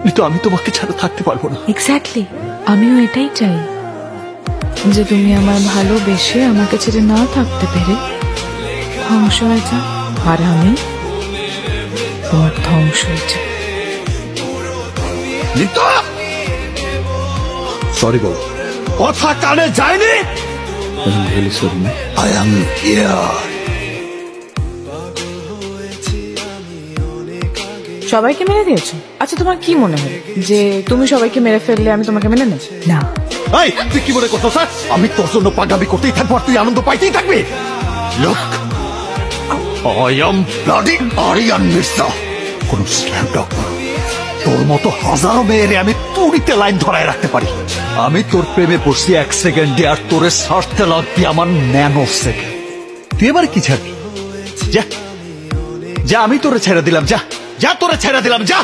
কিন্তু আমি তোমাকে ছাড়া থাকতে পারবো না। এক্স্যাক্টলি, আমিও এটাই চাই যে তুমি আমার ভালোবেসে আমাকে ছেড়ে না থাকতে পেরে ধ্বংস হয়ে যাও, আর আমি তোমার ধ্বংস হয়ে যাও। সরি বল। কথা কানে যায়নি। I am here. সবাইকে মেরে দিয়েছো? আচ্ছা, তোমার কি মনে হয় যে তুমি সবাইকে মেরে ফেললে আমি তোমাকে মেনে নেব? না। এই তুই কি মনে করছো স্যার আমি তোর জন্য পাগামি করতেই থাকবো আর তুই আনন্দ পাইতেই থাকবি? Look, I am bloody Aryan Mirza, কোন স্ল্যাম ডগ। তোর মতো হাজারো মেয়েরে আমি তুড়িতে লাইন ধরায় রাখতে পারি। আমি তোর প্রেমে পড়ছি 1 সেকেন্ডে, আর তোরে ছাড়তে লাগবি আমার ন্যানো সেকেন্ড। তুই এবার কি ছাড়বি? যা যা, আমি তোরে ছেড়ে দিলাম, যা যা, তোরে ছেড়ে দিলাম, যা।